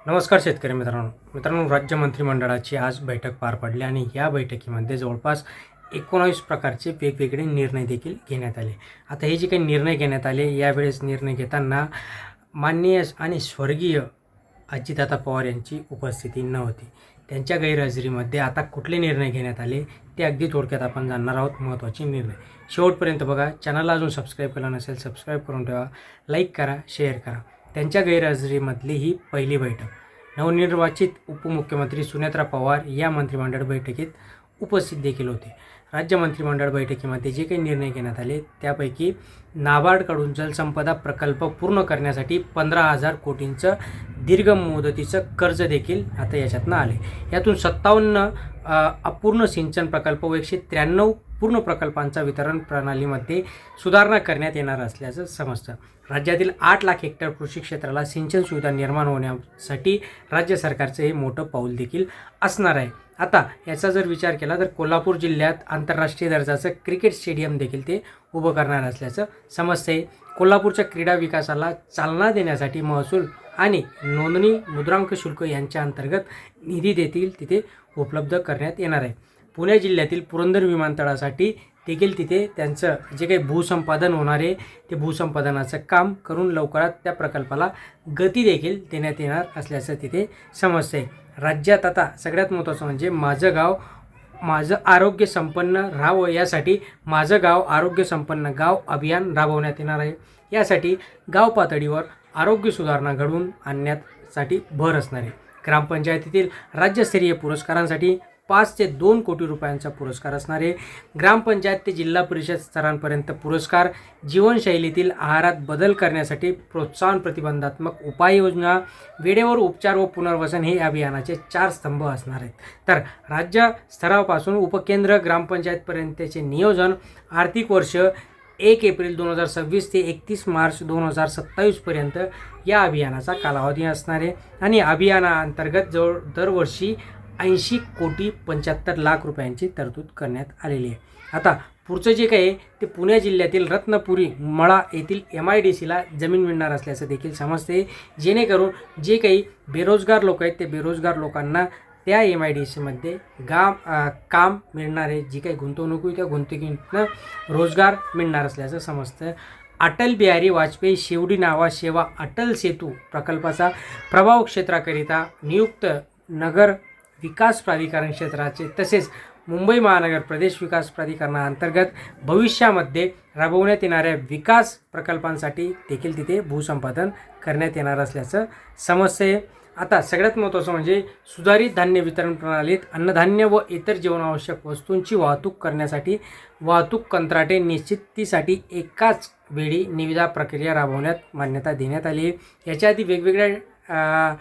नमस्कार शेतकरी मित्रांनो, राज्य मंत्रिमंडळाची आज बैठक पार पडली आणि या बैठकीमध्ये जवळपास 19 प्रकारचे वेगवेगळे निर्णय देखील घेण्यात आले. आता हे जे काही निर्णय घेण्यात आले, यावेळेस निर्णय घेताना माननीय आणि स्वर्गीय अजितदादा पवार यांची उपस्थिती नव्हती. त्यांच्या गैरहजेरीमध्ये आता कुठले निर्णय घेण्यात आले ते अगदी थोडक्यात आपण जाणणार आहोत. महत्त्वाचे निर्णय शेवटपर्यंत बघा. चॅनलला अजून सबस्क्राईब केलं नसेल, सबस्क्राईब करून ठेवा, लाईक करा, शेअर करा. त्यांच्या गैरहजेरीमधली ही पहिली बैठक. नवनिर्वाचित उपमुख्यमंत्री सुनेत्रा पवार या मंत्रिमंडळ बैठकीत उपस्थित देखील होते. राज्य मंत्रिमंडळ बैठकीमध्ये जे काही निर्णय घेण्यात आले त्यापैकी नाबार्डकडून जलसंपदा प्रकल्प पूर्ण करण्यासाठी 15,000 कोटींचं दीर्घ मुदतीचं कर्ज देखील आता याच्यातनं आले. यातून 57 अपूर्ण सिंचन प्रकल्प व 193 पूर्ण प्रकल्पांचा वितरण प्रणालीमध्ये सुधारणा करण्यात येणार असल्याचं समजतं. राज्यातील 8 लाख हेक्टर कृषी क्षेत्राला सिंचन सुविधा निर्माण होण्यासाठी राज्य सरकारचं हे मोठं पाऊल देखील असणार आहे. आता याचा जर विचार केला तर कोल्हापूर जिल्ह्यात आंतरराष्ट्रीय दर्जाचं क्रिकेट स्टेडियम देखील ते उभं करणार असल्याचं समजते. कोल्हापूरच्या क्रीडा विकासाला चालना देण्यासाठी महसूल आणि नोंदणी मुद्रांक शुल्क यांच्या अंतर्गत निधी देखील तिथे उपलब्ध करण्यात येणार आहे. पुणे जिल्ह्यातील पुरंदर विमानतळासाठी देखील तिथे त्यांचं जे काही भूसंपादन होणार आहे ते भूसंपादनाचं काम करून लवकरात त्या प्रकल्पाला गती देखील देण्यात येणार असल्याचं तिथे समजते. राज्यात आता सगळ्यात महत्त्वाचं म्हणजे माझं गाव माझं आरोग्य संपन्न राहावं यासाठी माझं गाव आरोग्य संपन्न गाव अभियान राबवण्यात येणार आहे. यासाठी गाव पातळीवर आरोग्य सुधारणा घडवून आणण्यासाठी भर असणार आहे. ग्रामपंचायतीतील राज्यस्तरीय पुरस्कारांसाठी 5 ते 2 कोटी रुपयांचा पुरस्कार असणार आहे. ग्रामपंचायत ते जिल्हा परिषद स्तरांपर्यंत पुरस्कार, जीवनशैलीतील आहारात बदल करण्यासाठी प्रोत्साहन, प्रतिबंधात्मक उपाययोजना, वेळेवर उपचार व पुनर्वसन हे अभियानाचे 4 स्तंभ असणार आहेत. तर राज्य स्तरापासून उपकेंद्र ग्रामपंचायतपर्यंतचे नियोजन आर्थिक वर्ष 1 एप्रिल 2026 ते 31 मार्च 2027 पर्यंत या अभियानाचा कालावधी असणार आहे. आणि अभियानाअंतर्गत दरवर्षी 80 कोटी 75 लाख रुपयांची तरतूद करण्यात आलेली आहे. आता पुढचं जे काही ते पुणे जिल्ह्यातील रत्नपुरी मळा येथील MIDCला जमीन मिळणार असल्याचं देखील समजते. जेणेकरून जे काही बेरोजगार लोक आहेत ते बेरोजगार लोकांना त्या MIDCमध्ये काम मिळणार आहे. जी काही गुंतवणूक होईल त्या गुंतवणुकीतनं रोजगार मिळणार असल्याचं समजतं. अटल बिहारी वाजपेयी शेवडी नावा सेवा अटल सेतू प्रकल्पाचा प्रभाव क्षेत्राकरिता नियुक्त नगर विकास प्राधिकरण क्षेत्राचे तसेच मुंबई महानगर प्रदेश विकास प्राधिकरणाअंतर्गत भविष्यामध्ये राबवण्यात येणाऱ्या विकास प्रकल्पांसाठी देखील तिथे भूसंपादन करण्यात येणार असल्याचं समजते. आता सगळ्यात महत्त्वाचं म्हणजे सुधारित धान्य वितरण प्रणालीत अन्नधान्य व इतर जीवनावश्यक वस्तूंची वाहतूक करण्यासाठी वाहतूक कंत्राटे निश्चितीसाठी एकाच वेळी निविदा प्रक्रिया राबवण्यात मान्यता देण्यात आली. याच्या आधी वेगवेगळ्या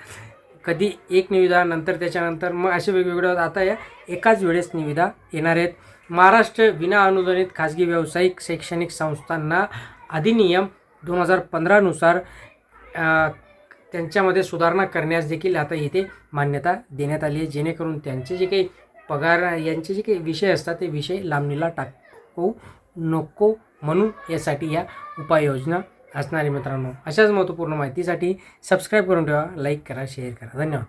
कधी एक निविदा नंतर त्याच्यानंतर मग असे वेगवेगळे आता या एकाच वेळेस निविदा येणार आहेत. महाराष्ट्र विना अनुदानित खाजगी व्यावसायिक शैक्षणिक संस्थांना अधिनियम 2015 नुसार त्यांच्यामध्ये सुधारणा करण्यास देखील आता इथे मान्यता देण्यात आली आहे. जेणेकरून त्यांचे जे काही पगार यांचे जे काही विषय असतात ते विषय लांबणीला टाकू नको म्हणून यासाठी या उपाययोजना असणारे. मित्रांनो, अशाच महत्त्वपूर्ण माहितीसाठी सबस्क्राईब करून ठेवा, लाईक करा, शेअर करा. धन्यवाद.